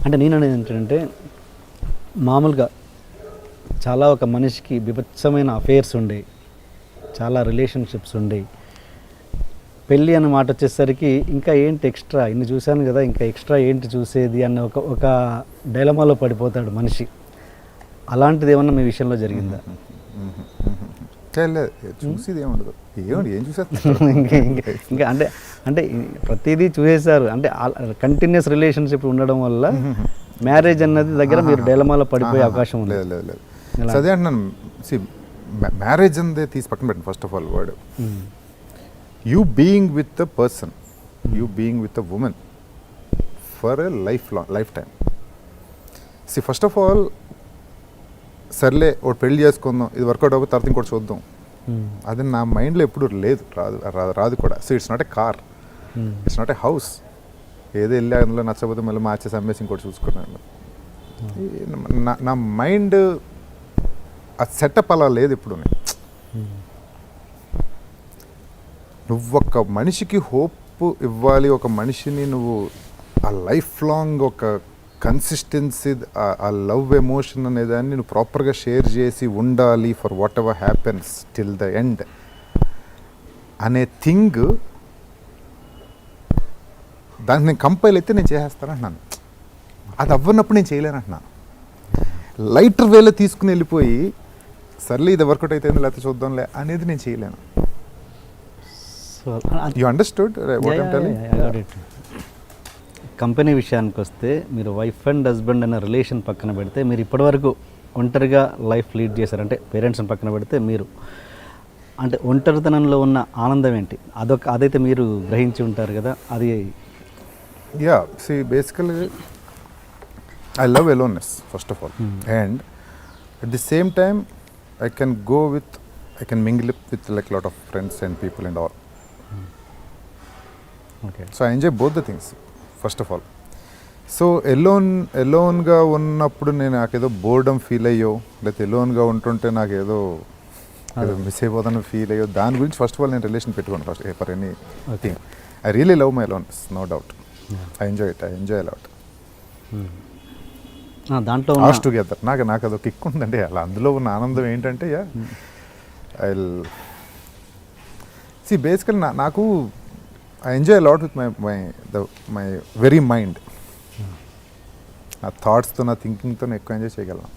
అంటే నేను అనేది ఏంటంటే మామూలుగా చాలా ఒక మనిషికి బీభత్సమైన అఫేర్స్ ఉండేవి, చాలా రిలేషన్షిప్స్ ఉండేవి. పెళ్ళి అన్న మాట వచ్చేసరికి ఇంకా ఏంటి ఎక్స్ట్రా, ఇన్ని చూశాను కదా ఇంకా ఎక్స్ట్రా ఏంటి చూసేది అన్న ఒక డైలమాలో పడిపోతాడు మనిషి. అలాంటిది ఏమన్నా మీ విషయంలో జరిగిందా? చూసేది ఏముండదు, ఏం చూసేస్తారు ఇంకా అంటే అంటే ప్రతిదీ చూసేశారు అంటే కంటిన్యూస్ రిలేషన్షిప్ ఉండడం వల్ల మ్యారేజ్ అన్నది దగ్గర మీరు డైలమాలో పడిపోయే అవకాశం ఉంది. లేదు లేదు అదే అంటున్నాను. మ్యారేజ్ అందే తీసి పక్కన పెట్టండి. First of all word you being with a person, you being with a women for a life time. First of all సర్లే ఒకటి పెళ్లి చేసుకుందాం, ఇది వర్కౌట్ అవ్వదు, తర్వాత ఇంకోటి చూద్దాం, అది నా మైండ్లో ఎప్పుడు లేదు, రాదు కూడా. So it's not a car, it's not a house. ఏదో వెళ్ళి అందులో నచ్చకపోతే మళ్ళీ మార్చేసి అమ్మేసి ఇంకోటి చూసుకున్నాను. నా మైండ్ ఆ సెటప్ అలా లేదు ఇప్పుడు. నువ్వు ఒక మనిషికి హోప్ ఇవ్వాలి, ఒక మనిషిని నువ్వు ఆ లైఫ్ లాంగ్ ఒక కన్సిస్టెన్సీ, ఆ లవ్ ఎమోషన్ అనేదాన్ని నువ్వు ప్రాపర్గా షేర్ చేసి ఉండాలి for what ever happens till the end అనే థింగ్, దాన్ని నేను కంపైల్ అయితే నేను చేసేస్తానంటున్నాను. అది అవ్వనప్పుడు నేను చేయలేనంటున్నాను. లైటర్ వేలో తీసుకుని వెళ్ళిపోయి సర్లే ఇది వర్కౌట్ అయితే లేకపోతే చూద్దాంలే అనేది నేను చేయలేను. You understood what I'm telling? Company విషయానికి వస్తే మీరు వైఫ్ అండ్ హస్బెండ్ అనే రిలేషన్ పక్కన పెడితే, మీరు ఇప్పటివరకు ఒంటరిగా లైఫ్ లీడ్ చేశారు. అంటే పేరెంట్స్ని పక్కన పెడితే మీరు అంటే ఒంటరితనంలో ఉన్న ఆనందం ఏంటి, అదైతే మీరు గ్రహించి ఉంటారు కదా. అది basically I love aloneness first of all, and at the same time I can mingle with like a lot of friends and people and all. Okay. So I enjoy both the things first of all. So ఎలోన్గా ఉన్నప్పుడు నేను నాకేదో boredom feel అయ్యో, లేకపోతే ఎలోన్గా ఉంటుంటే నాకేదో miss అయిపోతాను feel అయ్యో, దాని గురించి ఫస్ట్ ఆఫ్ ఆల్ నేను రిలేషన్ పెట్టుకోను first for anything. I really love my aloneness, no doubt. I enjoy a lot. దాంట్లో టుగెదర్ నాకు అదొక కిక్ ఉందండి. అలా అందులో ఉన్న ఆనందం ఏంటంటే బేసికల్ నాకు I enjoy a lot with my very mind. నా థాట్స్తో, నా థింకింగ్తో నేను ఎక్కువ ఎంజాయ్ చేయగలను.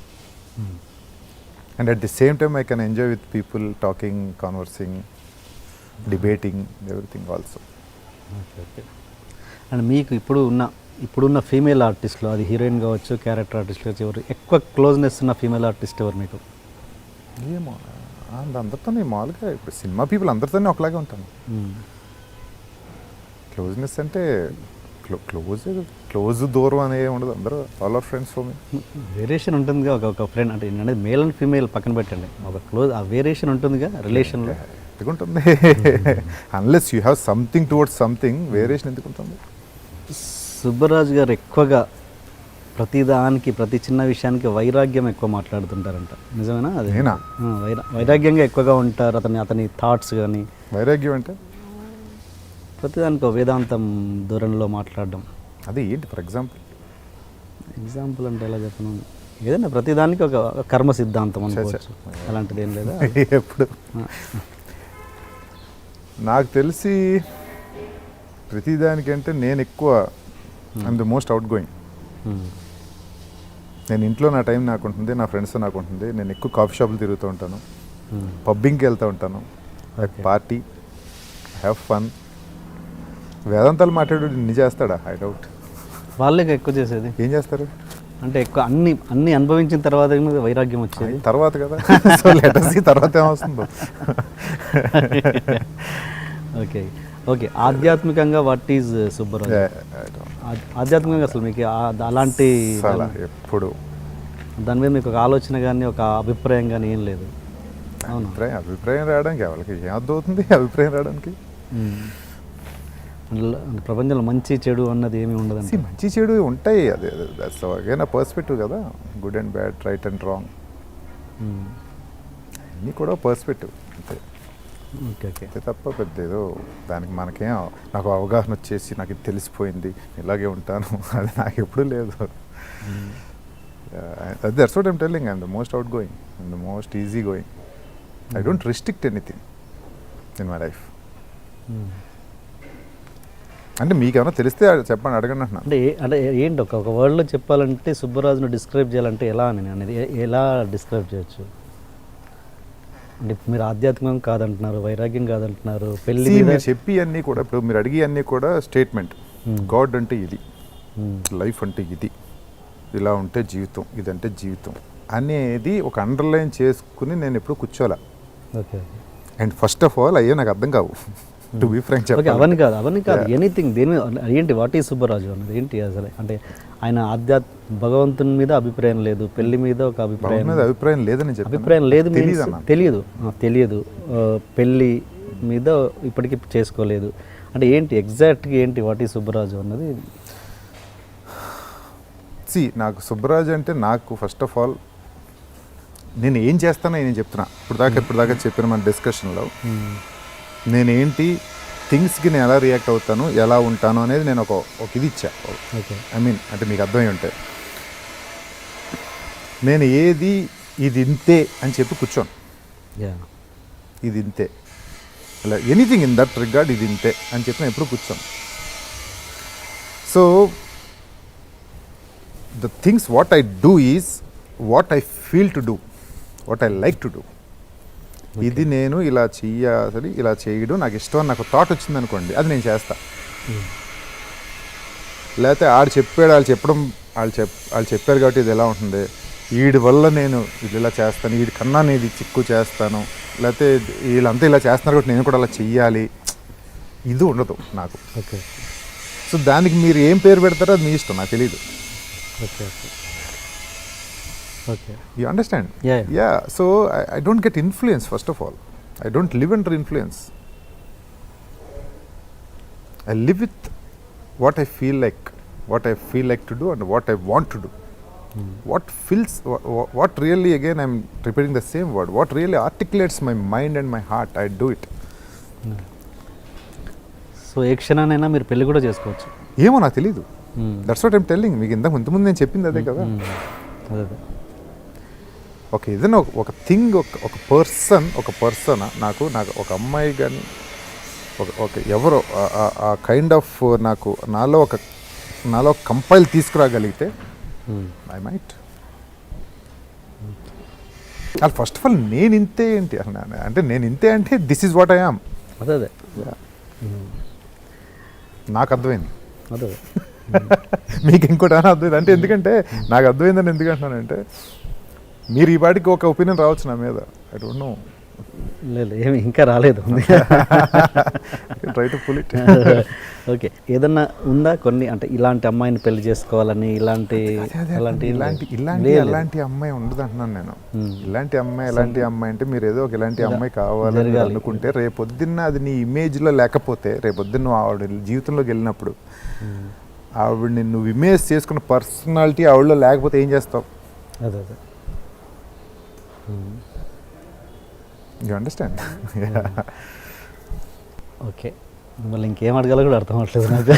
And at the same time I can enjoy with people, talking, conversing, debating, everything also. And మీకు ఇప్పుడున్న ఫీమేల్ ఆర్టిస్ట్లో, అది హీరోయిన్ కావచ్చు, క్యారెక్టర్ ఆర్టిస్ట్ కావచ్చు, ఎవరు ఎక్కువ క్లోజ్నెస్ ఉన్న ఫీమేల్ ఆర్టిస్ట్ ఎవరు మీకు? ఏమో అందరితోనే మామూలుగా ఇప్పుడు సినిమా పీపుల్ ఒకలాగే ఉంటాను. క్లోజ్నెస్ అంటే క్లోజ్ దూరం అనేది ఉండదు, అందరూ all are friends for me. Variation ఉంటుందిగా, ఒక ఫ్రెండ్ అంటే అనేది మేల్ అండ్ ఫీమేల్ పక్కన పెట్టండి, ఒక క్లోజ్ ఆ వేరియేషన్ ఉంటుందిగా రిలేషన్లో. ఎందుకుంటుంది? Unless you have something towards something, variation ఎందుకు ఉంటుంది? సుబ్బరాజు గారు ఎక్కువగా ప్రతిదానికి, ప్రతి చిన్న విషయానికి వైరాగ్యం ఎక్కువ మాట్లాడుతుంటారంట, నిజమేనా? అది వైరాగ్యంగా ఎక్కువగా ఉంటారు అతని థాట్స్ కానీ. వైరాగ్యం అంటే ప్రతిదానికి వేదాంతం ధోరణిలో మాట్లాడడం. అది ఏంటి? ఫర్ ఎగ్జాంపుల్ అంటే ఎలా చెప్పను, ఏదైనా ప్రతిదానికి ఒక కర్మ సిద్ధాంతం అనుకోవచ్చు, అలాంటిది ఏం లేదా? ఎప్పుడు నాకు తెలిసి ప్రతిదానికంటే నేను ఎక్కువ I'm the most out going. నేను ఇంట్లో నా టైం నాకు ఉంటుంది, నా ఫ్రెండ్స్తో నాకు ఉంటుంది. నేను ఎక్కువ కాఫీ షాపులు తిరుగుతూ ఉంటాను, పబ్బింగ్కి వెళ్తూ ఉంటాను, పార్టీ, హ్యావ్ ఫన్. వేదాంతాలు మాట్లాడు ఇన్ని చేస్తాడా? I doubt. వాళ్ళే ఎక్కువ చేసేది. ఏం చేస్తారు అంటే ఎక్కువ అన్ని అనుభవించిన తర్వాత వైరాగ్యం వచ్చేది తర్వాత కదా. సో లెట్ us see తర్వాత ఏమొస్తుందో. ఓకే ఆధ్యాత్మికంగా వాట్ ఈజ్ సుబ్బరాజు? ఆధ్యాత్మికంగా అసలు మీకు అలాంటి ఎప్పుడు దాని మీద మీకు ఒక ఆలోచన కానీ ఒక అభిప్రాయం కానీ ఏం లేదు? అవును, అభిప్రాయం రావడానికి వాళ్ళకి ఏం అర్థమవుతుంది? అభిప్రాయం రావడానికి ప్రపంచంలో మంచి చెడు అన్నది ఏమి ఉండదు. మంచి చెడు ఉంటాయి, అదే దట్స్ అగైన్ ఆ పర్స్పెక్టివ్ కదా. Good and bad, right and wrong, అన్నీ కూడా పర్స్పెక్టివ్ అంతే. అంతే తప్ప పెద్ద ఏదో దానికి మనకేం నాకు అవగాహన వచ్చేసి నాకు ఇది తెలిసిపోయింది ఇలాగే ఉంటాను అది నాకు ఎప్పుడూ లేదు. That's what I'm telling. I'm the most outgoing. I'm the most easygoing. I don't restrict anything in my life. అంటే మీకేమైనా తెలిస్తే చెప్పండి, అడగండి అంటున్నాను. అంటే ఏంటి ఒక వర్డ్లో చెప్పాలంటే సుబ్బరాజును డిస్క్రైబ్ చేయాలంటే ఎలా అని అనేది ఎలా డిస్క్రైబ్ చేయొచ్చు? అంటే మీరు ఆధ్యాత్మికం కాదంటున్నారు, వైరాగ్యం కాదంటున్నారు, పెళ్లి మీరు చెప్పి అన్నీ కూడా, ఇప్పుడు మీరు అడిగి అన్నీ కూడా స్టేట్మెంట్. గాడ్ అంటే ఇది, లైఫ్ అంటే ఇది, ఇలా ఉంటే జీవితం, ఇదంటే జీవితం అనేది ఒక అండర్లైన్ చేసుకుని నేను ఎప్పుడు కూర్చోాలా. Okay. And first of all అయ్యో నాకు అర్థం కావు, టు బీ ఫ్రాంక్ చెప్పాలి. అవన్నీ కాదు ఎనీథింగ్ దేని ఏంటి వాట్ ఈ సుబ్బరాజు అన్నది ఏంటి అసలు? అంటే ఆయన భగవంతుని మీద అభిప్రాయం లేదు, పెళ్లి మీద ఒక అభిప్రాయం లేదని చెప్పి అభిప్రాయం లేదు, తెలియదు, పెళ్ళి మీద ఇప్పటికీ చేసుకోలేదు అంటే ఏంటి ఎగ్జాక్ట్గా ఏంటి వాట్ ఈ సుబ్బరాజు అన్నది? నాకు సుబ్బరాజు అంటే నాకు ఫస్ట్ ఆఫ్ ఆల్ నేను ఏం చేస్తానో నేను చెప్తున్నా. ఇప్పుడు దాకా చెప్పిన మన డిస్కషన్లో నేనేంటి, థింగ్స్కి నేను ఎలా రియాక్ట్ అవుతాను, ఎలా ఉంటాను అనేది నేను ఒక ఇది ఇచ్చా. ఐ మీన్ అంటే మీకు అర్థమై ఉంటాయి. నేను ఏది ఇది ఇంతే అని చెప్పి కూర్చోను. ఇది ఇంతే, అలా ఎనీథింగ్ ఇన్ దట్ రిగార్డ్ ఇది ఇంతే అని చెప్పి నేను ఎప్పుడు కూర్చోను. So the things what I do is what I feel to do, what I like to do. ఇది నేను ఇలా చెయ్యాలి, ఇలా చేయడం నాకు ఇష్టం అని నాకు థాట్ వచ్చింది అనుకోండి, అది నేను చేస్తా. లేకపోతే ఆడు చెప్పాడు, వాళ్ళు చెప్పారు కాబట్టి ఇది ఎలా ఉంటుంది, వీడి వల్ల నేను ఇది ఇలా చేస్తాను, వీడి కన్నా నేను ఇది చిక్కు చేస్తాను, లేకపోతే వీళ్ళంతా ఇలా చేస్తున్నారు కాబట్టి నేను కూడా అలా చెయ్యాలి, ఇది ఉండదు నాకు. ఓకే. సో దానికి మీరు ఏం పేరు పెడతారో అది మీ ఇష్టం, నాకు తెలీదు. Okay. You understand? Yeah. So I don't get influence, first of all. I don't live under influence. I live with what I feel like to do and what I want to do. What really, again I'm repeating the same word, what really articulates my mind and my heart, I do it. So ఏ క్షణానైనా మీరు పెళ్లి కూడా చేసుకోవచ్చు. ఏమో నాకు తెలీదు. That's what I'm telling. మీకు ఇంతకుముందు నేను చెప్పింది అదే కదా. అదే ఓకే, ఏదైనా ఒక థింగ్, ఒక పర్సన్ నాకు ఒక అమ్మాయి కానీ ఒక ఎవరో ఆ కైండ్ ఆఫ్ నాలో కంపైల్ తీసుకురాగలిగితే ఐ మైట్. అది ఫస్ట్ ఆఫ్ ఆల్ నేను ఇంతే ఏంటి అంటే, నేను ఇంతే అంటే this is what I am. అదే నాకు అర్థమైంది. అదే మీకు ఇంకోటి అని అర్థమైంది అంటే, ఎందుకంటే నాకు అర్థమైందని ఎందుకంటున్నానంటే, మీరు ఈ పాటికి ఒక ఒపీనియన్ రావచ్చు నా మీద. I don't know. లేదు, ఏమి ఇంకా రాలేదు. Try to pull it. Okay, ఏదన్నా ఉందా కొన్ని అంటే ఇలాంటి అమ్మాయిని పెళ్లి చేసుకోవాలని, ఇలాంటి అమ్మాయి ఉండదు అంటున్నాను నేను. ఇలాంటి అమ్మాయి అంటే మీరు ఏదో ఒక ఇలాంటి అమ్మాయి కావాలని అనుకుంటే, రేపొద్దున్న అది నీ ఇమేజ్లో లేకపోతే, రేపొద్దున్న ఆవిడ జీవితంలోకి వెళ్ళినప్పుడు ఆవిడని నువ్వు ఇమేజ్ చేసుకున్న పర్సనాలిటీ ఆవిడలో లేకపోతే ఏం చేస్తావు? అదే యూ అండర్స్టాండ్? ఓకే, మిమ్మల్ని ఇంకేం అడగాలో కూడా అర్థం అవ్వట్లేదు నాకు.